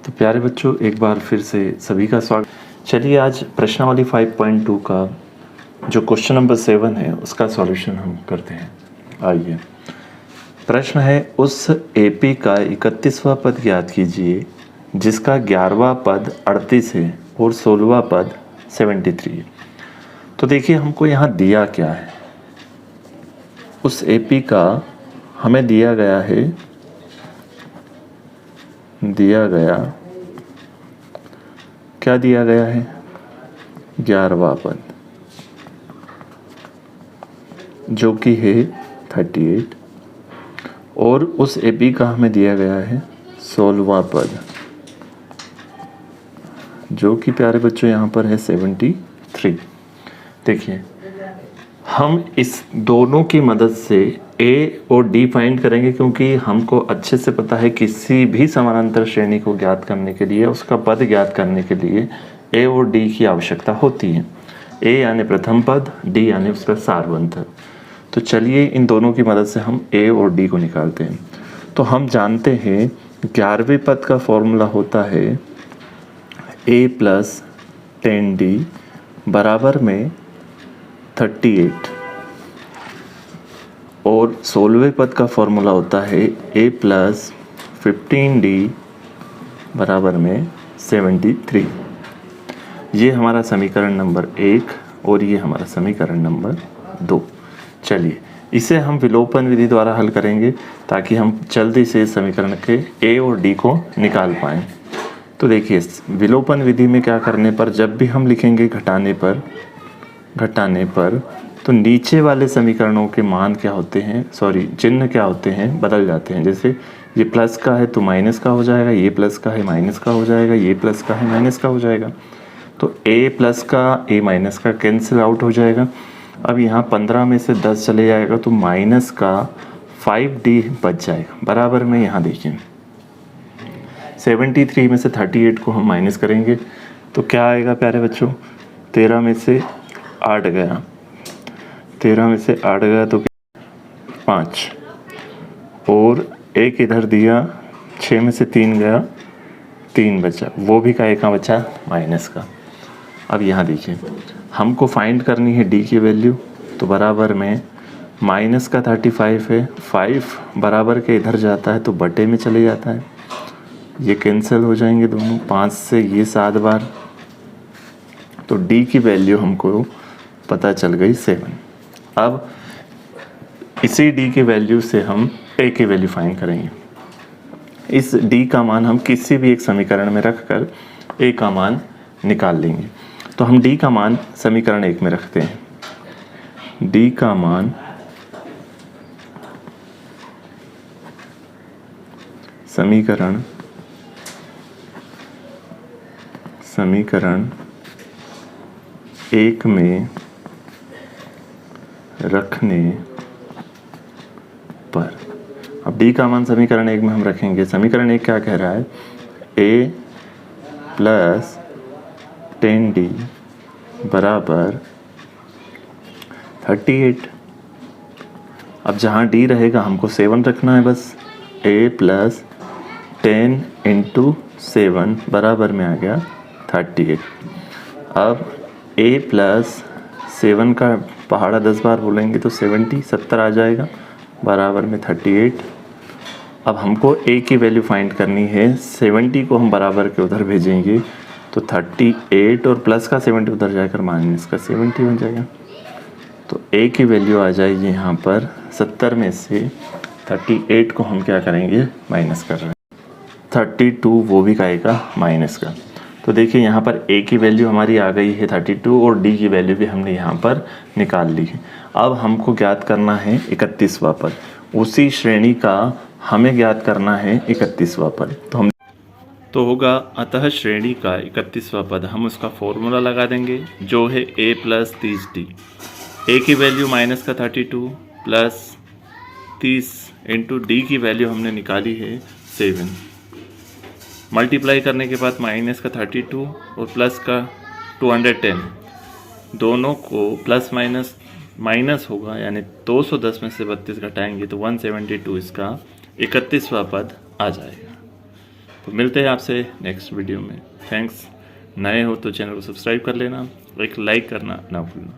तो प्यारे बच्चों, एक बार फिर से सभी का स्वागत। चलिए आज प्रश्नावली 5.2 का जो क्वेश्चन नंबर 7 है उसका सॉल्यूशन हम करते हैं। आइए, प्रश्न है उस एपी का 31वां पद ज्ञात कीजिए जिसका 11वां पद 38 है और 16वां पद 73 है। तो देखिए हमको यहाँ दिया क्या है। उस एपी का हमें दिया गया क्या दिया गया है, 11वां पद जो कि है 38 और उस एपी का हमें दिया गया है 16वां पद जो कि प्यारे बच्चों यहाँ पर है 73। देखिए हम इस दोनों की मदद से ए और डी फाइंड करेंगे, क्योंकि हमको अच्छे से पता है किसी भी समानांतर श्रेणी को ज्ञात करने के लिए, उसका पद ज्ञात करने के लिए ए और डी की आवश्यकता होती है। ए यानी प्रथम पद, डी यानी उसका सारवंत। तो चलिए इन दोनों की मदद से हम ए और डी को निकालते हैं। तो हम जानते हैं 11वें पद का फॉर्मूला होता है ए प्लस 10d बराबर में 38 और 16वें पद का फॉर्मूला होता है a प्लस 15d बराबर में 73। ये हमारा समीकरण नंबर 1 और ये हमारा समीकरण नंबर 2। चलिए इसे हम विलोपन विधि द्वारा हल करेंगे ताकि हम जल्दी से समीकरण के a और d को निकाल पाएँ। तो देखिए विलोपन विधि में क्या करने पर, जब भी हम लिखेंगे घटाने पर तो नीचे वाले समीकरणों के मान क्या होते हैं, चिन्ह क्या होते हैं, बदल जाते हैं। जैसे ये प्लस का है तो माइनस का हो जाएगा, ये प्लस का है माइनस का हो जाएगा, ये प्लस का है माइनस का हो जाएगा। तो ए प्लस का ए माइनस का कैंसिल आउट हो जाएगा। अब यहाँ 15 में से 10 चले जाएगा तो माइनस का 5d बच जाएगा। बराबर में यहाँ देखिए 73 में से 38 को हम माइनस करेंगे तो क्या आएगा प्यारे बच्चों, 13 में से 8 गया, 13 में से 8 गया तो 5 और एक इधर दिया, 6 में से 3 गया, 3 बचा, वो भी का बचा माइनस का। अब यहाँ देखिए हमको फाइंड करनी है डी की वैल्यू, तो बराबर में माइनस का 35 है, 5 बराबर के इधर जाता है तो बटे में चले जाता है, ये कैंसिल हो जाएंगे दोनों, 5 से ये 7 बार, तो डी की वैल्यू हमको पता चल गई 7। अब इसी डी की वैल्यू से हम ए की वैल्यू फाइंड करेंगे। इस डी का मान हम किसी भी एक समीकरण में रखकर ए का मान निकाल लेंगे। तो हम डी का मान समीकरण 1 में रखते हैं। डी का मान समीकरण 1 में रखने पर, अब डी का मान समीकरण 1 में हम रखेंगे। समीकरण 1 क्या कह रहा है, a प्लस 10d बराबर 38। अब जहाँ d रहेगा हमको 7 रखना है बस, a प्लस 10 इंटू 7 बराबर में आ गया 38। अब a प्लस 7 का पहाड़ा 10 बार बोलेंगे तो 70 आ जाएगा बराबर में 38। अब हमको a की वैल्यू फाइंड करनी है, 70 को हम बराबर के उधर भेजेंगे तो 38 और प्लस का 70 उधर जाकर माइनस का 70 बन जाएगा। तो a की वैल्यू आ जाएगी यहाँ पर 70 में से 38 को हम क्या करेंगे, माइनस कर रहे हैं, 32 वो भी का माइनस का। तो देखिए यहाँ पर a की वैल्यू हमारी आ गई है 32 और d की वैल्यू भी हमने यहाँ पर निकाल ली है। अब हमको ज्ञात करना है 31वां पद, उसी श्रेणी का हमें ज्ञात करना है 31वां पद। तो होगा अतः श्रेणी का 31वां पद, हम उसका फॉर्मूला लगा देंगे जो है a प्लस 30d। a की वैल्यू माइनस का 32 प्लस 30 इंटू डी की वैल्यू हमने निकाली है 7। मल्टीप्लाई करने के बाद माइनस का 32 और प्लस का 210, दोनों को प्लस माइनस होगा, यानी 210 में से 32 घटाएंगे तो 172 इसका 31वां पद आ जाएगा। तो मिलते हैं आपसे नेक्स्ट वीडियो में। थैंक्स। नए हो तो चैनल को सब्सक्राइब कर लेना, एक लाइक करना ना भूलना।